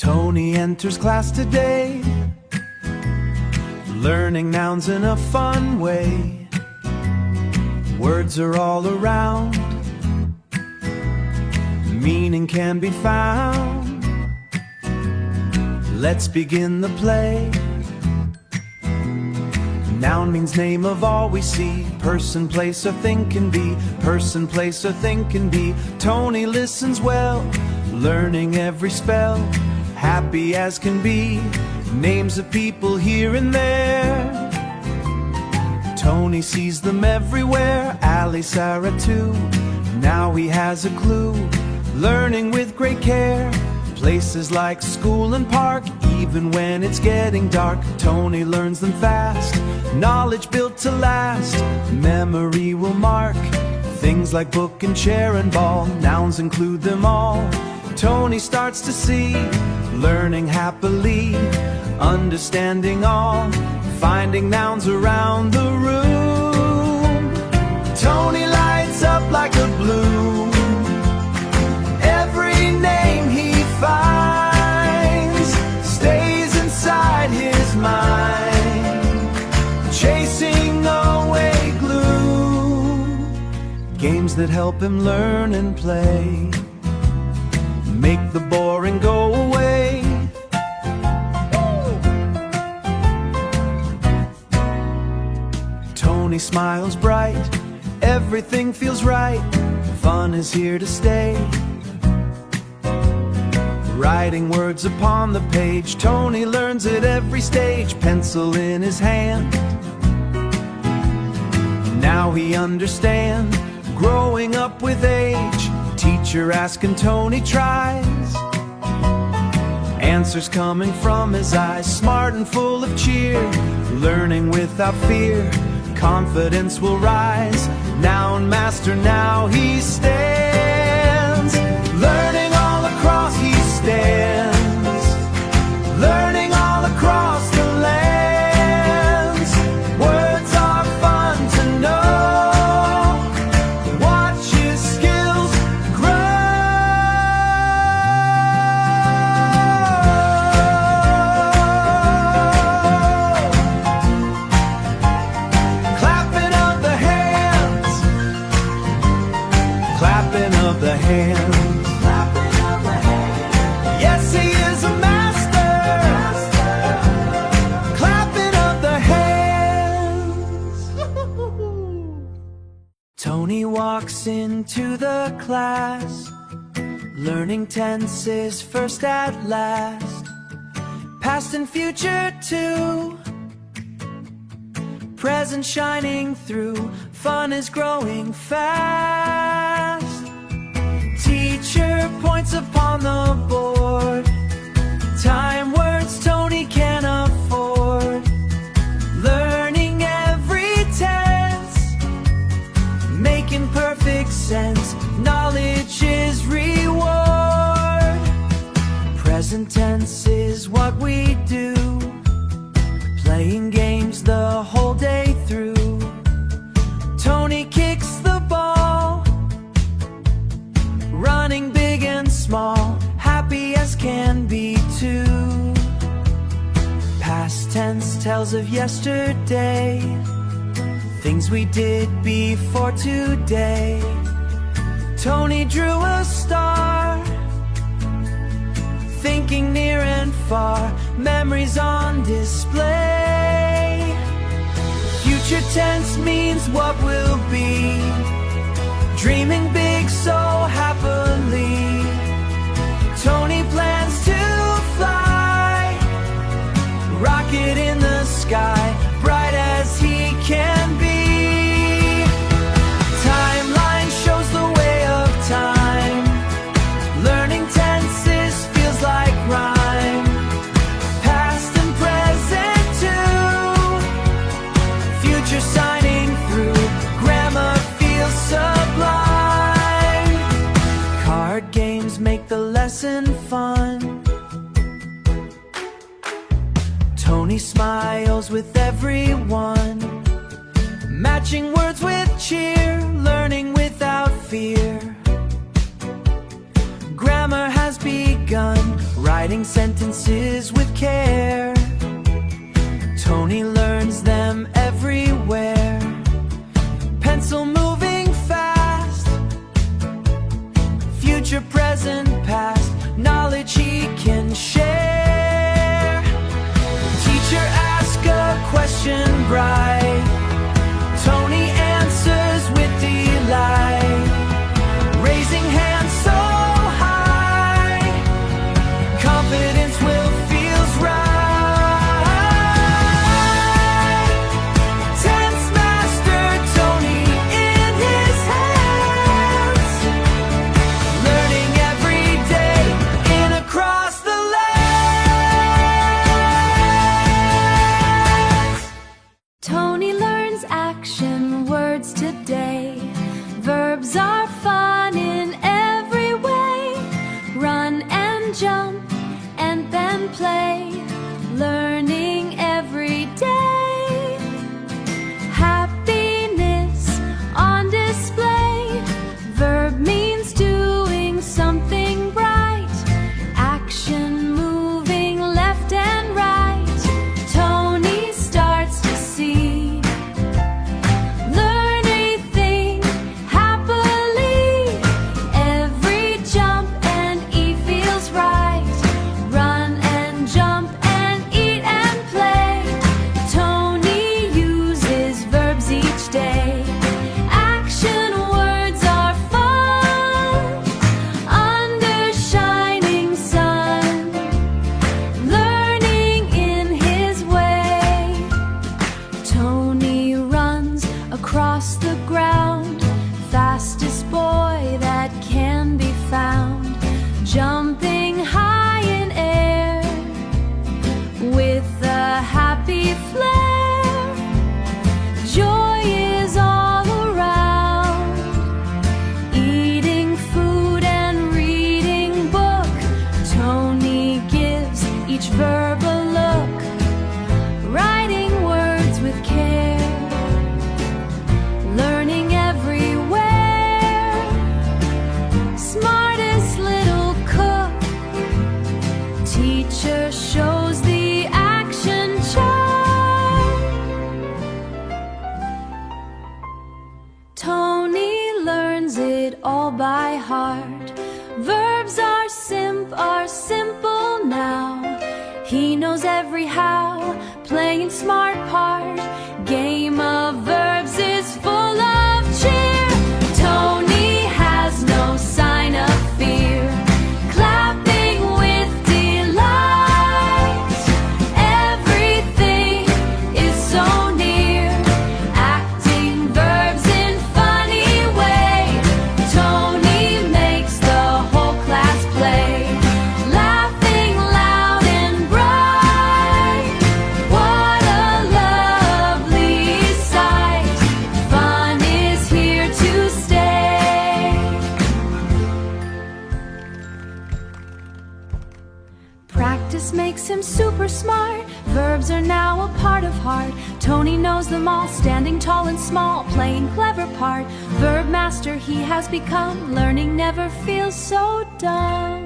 Tony enters class today, learning nouns in a fun way. Words are all around, meaning can be found. Let's begin the play. Noun means name of all we see. Person, place, or thing can be. Person, place, or thing can be. Tony listens well, learning every spell. Happy as can be, names of people here and there. Tony sees them everywhere, Ali, Sarah too. Now he has a clue, learning with great care. Places like school and park, even when it's getting dark. Tony learns them fast, knowledge built to last. Memory will mark things like book and chair and ball. Nouns include them all. Tony starts to see, learning happily, understanding all, finding nouns around the room. Tony lights up like a bloom, every name he finds stays inside his mind, chasing away gloom. Games that help him learn and play make the boring go away. Tony smiles bright, everything feels right. Fun is here to stay. Writing words upon the page, Tony learns at every stage. Pencil in his hand, now he understands. Growing up with age, teacher asking, Tony tries. Answers coming from his eyes, smart and full of cheer. Learning without fear, confidence will rise. Noun master, now he stands. Learning all across he stands, learning all across the lands. Words are fun to know, watch his skills grow. Clapping of the hands, clapping of the hands. Yes, he is a master, clapping of the hands. Tony walks into the class, learning tenses first at last. Past and future too, present shining through. Fun is growing fast. Teacher points upon the board, time words Tony can afford. Learning every tense, making perfect sense. Knowledge is reward. Present tense is what we do, playing games the whole day through. Tony kicks the ball, running big and small, happy as can be too. Past tense tells of yesterday, things we did before today. Tony drew a star, thinking near and far, memories on display. Future tense means what will be, dreaming big so happily. Tony plans to fly, rocket in the sky, bright as he can be. Timeline shows the way of time, learning tenses feels like rhyme. Past and present too, future signing through, grammar feels sublime. Card games make the lesson fun, Tony smiles with everyone, matching words with cheer, learning without fear. Grammar has begun, writing sentences with care. Tony learns them everywhere. Pencil moving fast, future, present, past, knowledge he can share. Teacher ask a question bright, Tony answers with delight. Raising hands so high, confidence will feels right. Tense master Tony in his hands, learning every day in across the land. Tony learns action words today. Verbs are fun in every way. Run and jump and then play, learning every day. Happiness on display. Verb means doing something bright. Action moving left and right. Tony starts to see. Learn anything happily. Every jump and he feels right. Run and jump and eat and play. Tony uses verbs each day. Action words are fun under shining sun, learning in his way. Tony runs across the ground, fastest boy that can be found, jumping high in air with a happy flair. Joy is all around, eating food and reading book. Tony gives each verb a look, writing words with care, learning everywhere. Smartest little cook, teacher shows the action chart. Tony learns it all by heart. Verbs are simple now. He knows every how, playing smart part. Game of verbs is full of cheer. Tony has no sign of fear, clapping with delight. Everything is so near, acting verbs in funny way. Tony makes the whole class play, laughing loud and bright. What a lovely sight, fun is here to stay. Practice makes him super smart. Verbs are now a part of heart. Tony knows them all, standing tall and small, playing clever part. Verb master he has become, learning never feels so dumb.